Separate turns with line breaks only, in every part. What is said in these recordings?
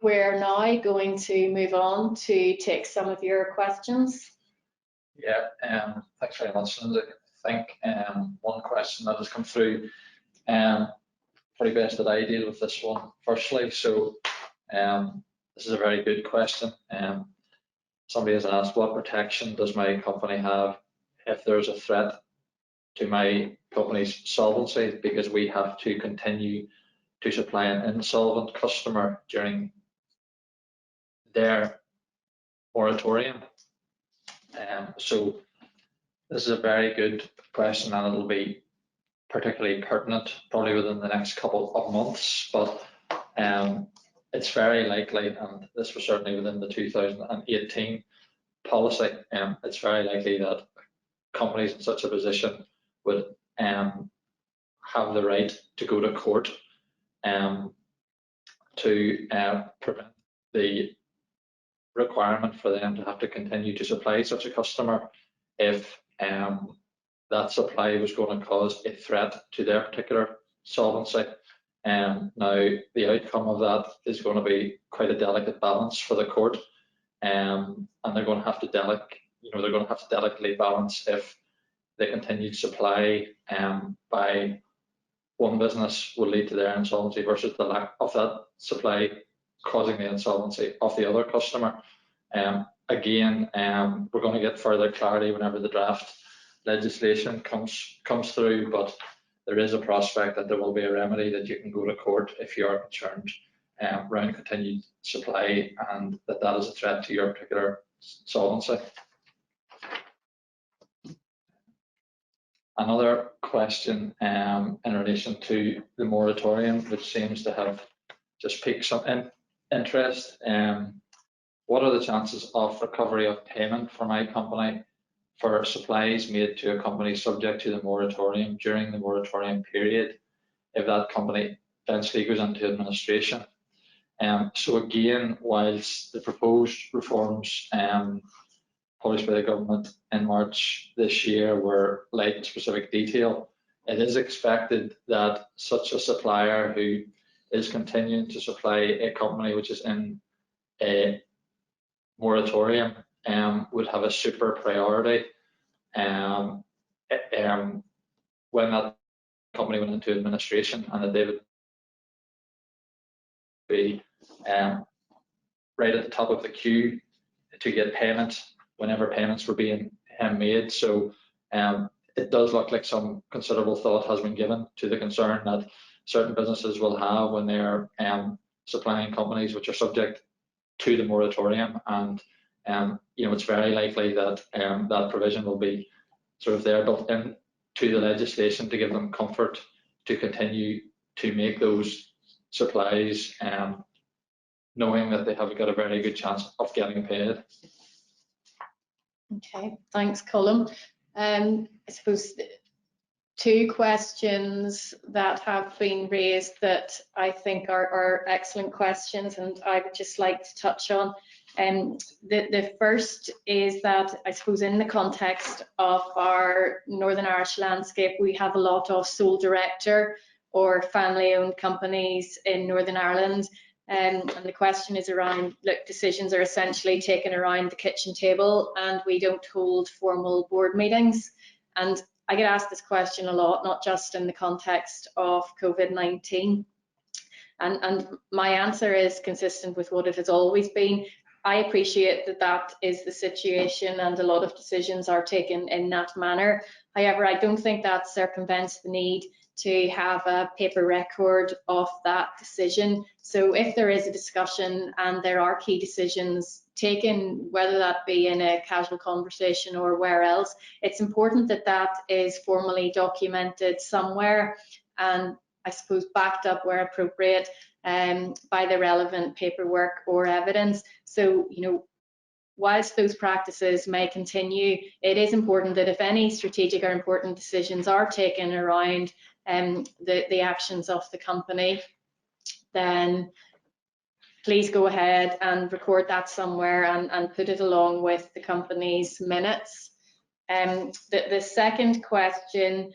we're now going to move on to take some of your questions.
Yeah, thanks very much, Lindsay. I think one question that has come through, probably best that I deal with this one firstly. So this is a very good question. Somebody has asked, what protection does my company have if there's a threat to my company's solvency, because we have to continue to supply an insolvent customer during their moratorium? So this is a very good question, and it'll be particularly pertinent probably within the next couple of months, but it's very likely, and this was certainly within the 2018 policy, it's very likely that companies in such a position would have the right to go to court to prevent the requirement for them to have to continue to supply such a customer if that supply was going to cause a threat to their particular solvency. Now, the outcome of that is going to be quite a delicate balance for the court, and they're going to have to delicately balance if the continued supply by one business will lead to their insolvency versus the lack of that supply causing the insolvency of the other customer. Again, we're going to get further clarity whenever the draft legislation comes through, but there is a prospect that there will be a remedy that you can go to court if you are concerned around continued supply and that is a threat to your particular solvency. Another question in relation to the moratorium, which seems to have just piqued some interest. What are the chances of recovery of payment for my company for supplies made to a company subject to the moratorium during the moratorium period if that company eventually goes into administration? So again, whilst the proposed reforms published by the government in March this year were light in specific detail, it is expected that such a supplier who is continuing to supply a company which is in a moratorium would have a super priority when that company went into administration, and that they would be right at the top of the queue to get payment whenever payments were being made. So it does look like some considerable thought has been given to the concern that certain businesses will have when they're supplying companies which are subject to the moratorium, and it's very likely that that provision will be sort of there built in to the legislation to give them comfort to continue to make those supplies, knowing that they have got a very good chance of getting paid.
Okay, thanks, Colm. I suppose two questions that have been raised that I think are excellent questions, and I would just like to touch on. The first is that I suppose in the context of our Northern Irish landscape, we have a lot of sole director or family-owned companies in Northern Ireland. And the question is around, look, decisions are essentially taken around the kitchen table and we don't hold formal board meetings. And I get asked this question a lot, not just in the context of COVID-19. And my answer is consistent with what it has always been. I appreciate that that is the situation and a lot of decisions are taken in that manner. However, I don't think that circumvents the need to have a paper record of that decision. So if there is a discussion and there are key decisions taken, whether that be in a casual conversation or where else, it's important that that is formally documented somewhere and I suppose backed up where appropriate by the relevant paperwork or evidence. So, whilst those practices may continue, it is important that if any strategic or important decisions are taken around the actions of the company, then please go ahead and record that somewhere and put it along with the company's minutes. The second question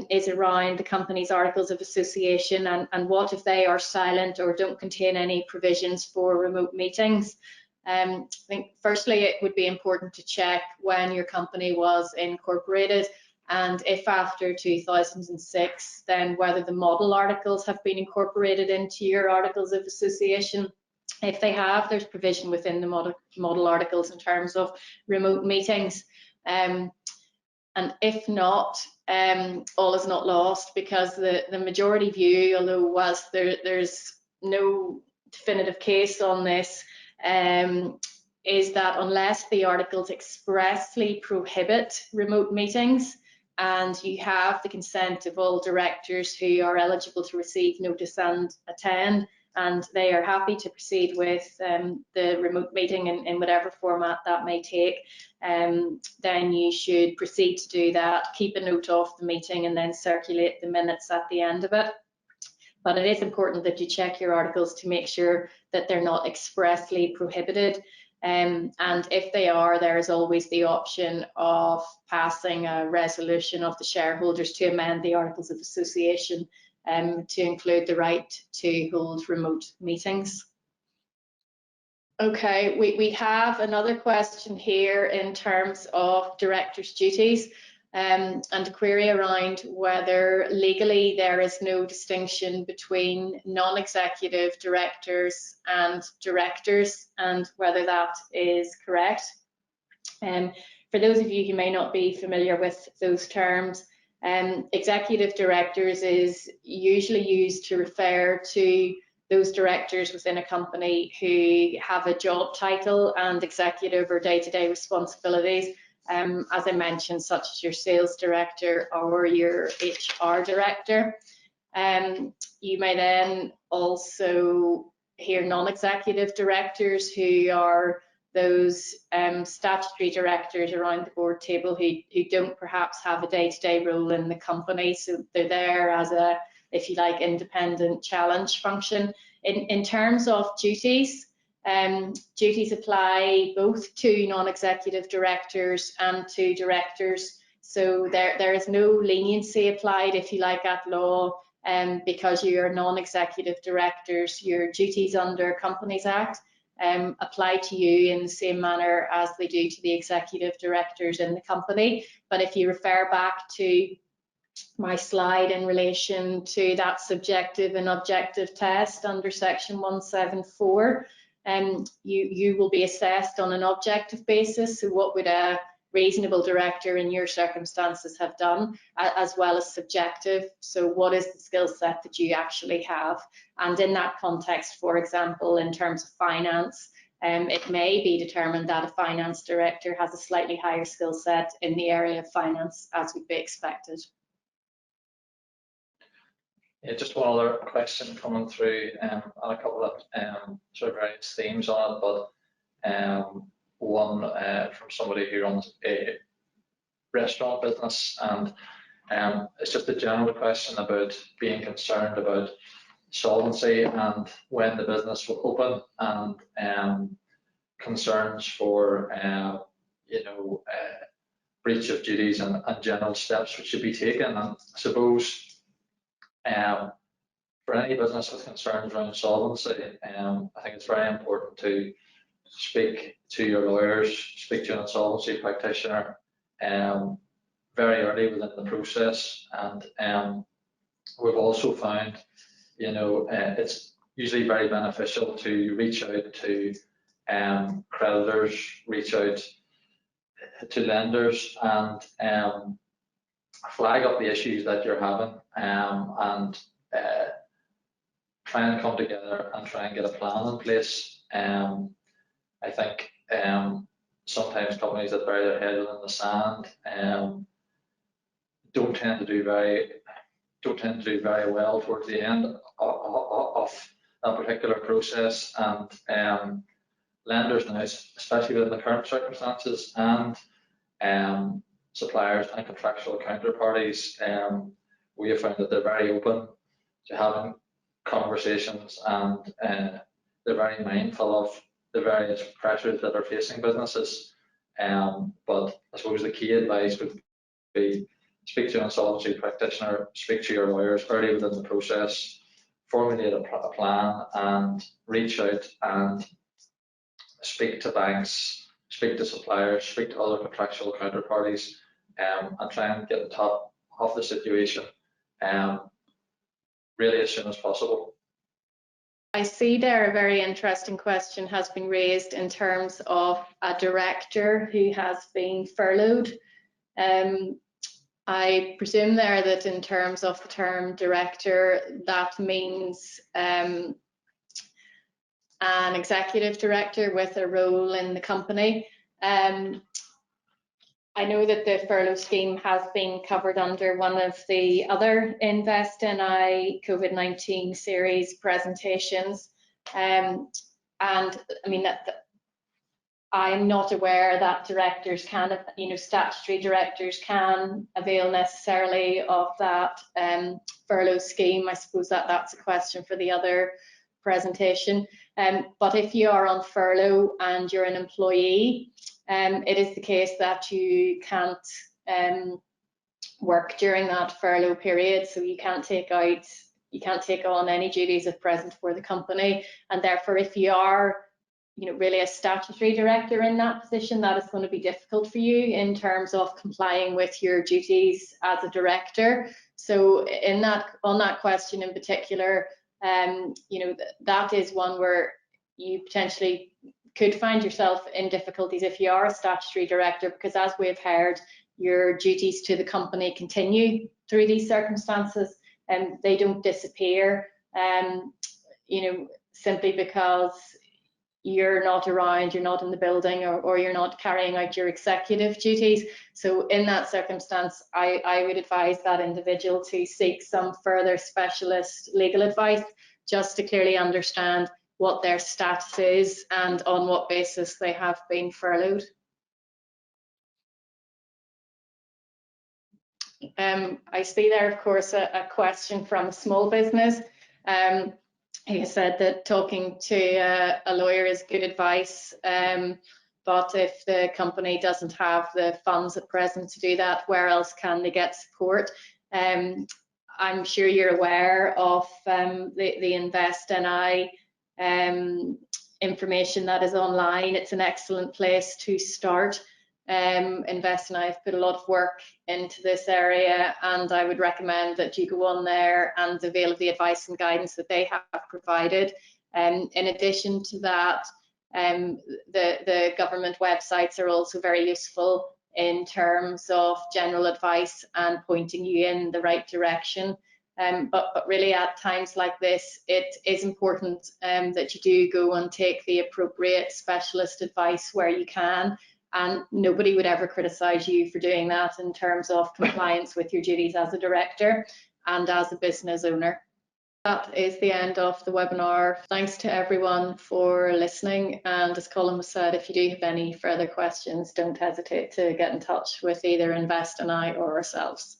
is around the company's articles of association, and what if they are silent or don't contain any provisions for remote meetings. I think firstly it would be important to check when your company was incorporated, and if after 2006, then whether the model articles have been incorporated into your articles of association. If they have, there's provision within the model articles in terms of remote meetings. And if not, all is not lost, because the majority view, although whilst there's no definitive case on this, is that unless the articles expressly prohibit remote meetings and you have the consent of all directors who are eligible to receive notice and attend, and they are happy to proceed with the remote meeting in whatever format that may take, then you should proceed to do that, keep a note of the meeting, and then circulate the minutes at the end of it. But it is important that you check your articles to make sure that they're not expressly prohibited. And if they are, there is always the option of passing a resolution of the shareholders to amend the articles of association to include the right to hold remote meetings. Okay, we have another question here in terms of directors' duties. And a query around whether legally there is no distinction between non-executive directors and directors, and whether that is correct. For those of you who may not be familiar with those terms, executive directors is usually used to refer to those directors within a company who have a job title and executive or day-to-day responsibilities. As I mentioned, such as your sales director or your HR director. You may then also hear non-executive directors, who are those statutory directors around the board table who don't perhaps have a day-to-day role in the company, so they're there as a, if you like, independent challenge function. In terms of duties, duties apply both to non-executive directors and to directors, so there is no leniency applied, if you like, at law, because you are non-executive directors. Your duties under Companies Act apply to you in the same manner as they do to the executive directors in the company. But if you refer back to my slide in relation to that subjective and objective test under section 174, you will be assessed on an objective basis. So what would a reasonable director in your circumstances have done, as well as subjective. So what is the skill set that you actually have? And in that context, for example, in terms of finance, it may be determined that a finance director has a slightly higher skill set in the area of finance, as would be expected.
Yeah, just one other question coming through, and a couple of sort of various themes on it, but one from somebody who runs a restaurant business, and it's just a general question about being concerned about solvency and when the business will open, and concerns for breach of duties and general steps which should be taken. And I suppose for any business with concerns around solvency, I think it's very important to speak to your lawyers, speak to an insolvency practitioner very early within the process. And we've also found, it's usually very beneficial to reach out to creditors, reach out to lenders, and flag up the issues that you're having, and try and come together and try and get a plan in place. I think sometimes companies that bury their head in the sand don't tend to do very well towards the end of that particular process. And lenders now, especially within the current circumstances, and suppliers and contractual counterparties, we have found that they're very open to having conversations, and they're very mindful of the various pressures that are facing businesses. But I suppose the key advice would be speak to an insolvency practitioner, speak to your lawyers early within the process, formulate a plan, and reach out and speak to banks, speak to suppliers, speak to other contractual counterparties, and try and get the top of the situation really as soon as possible.
I see there a very interesting question has been raised in terms of a director who has been furloughed. I presume there that in terms of the term director, that means an executive director with a role in the company. I know that the furlough scheme has been covered under one of the other Invest NI COVID-19 series presentations. And I mean, I'm not aware that directors can, statutory directors can avail necessarily of that furlough scheme. I suppose that's a question for the other presentation. But if you are on furlough and you're an employee, it is the case that you can't work during that furlough period, so you can't take on any duties at present for the company, and therefore if you are really a statutory director in that position, that is going to be difficult for you in terms of complying with your duties as a director. So on that question in particular, that is one where you potentially could find yourself in difficulties if you are a statutory director, because as we've heard, your duties to the company continue through these circumstances and they don't disappear, simply because you're not around, you're not in the building, or you're not carrying out your executive duties. So in that circumstance, I would advise that individual to seek some further specialist legal advice just to clearly understand what their status is and on what basis they have been furloughed. I see there, of course, a question from a small business. He said that talking to a lawyer is good advice, but if the company doesn't have the funds at present to do that, where else can they get support? I'm sure you're aware of the Invest NI information that is online. It's an excellent place to start. Invest NI have put a lot of work into this area, and I would recommend that you go on there and avail of the advice and guidance that they have provided. In addition to that, the government websites are also very useful in terms of general advice and pointing you in the right direction. But really at times like this, it is important that you do go and take the appropriate specialist advice where you can, and nobody would ever criticise you for doing that in terms of compliance with your duties as a director and as a business owner. That is the end of the webinar. Thanks to everyone for listening, and as Colin was said, if you do have any further questions, don't hesitate to get in touch with either Invest NI or ourselves.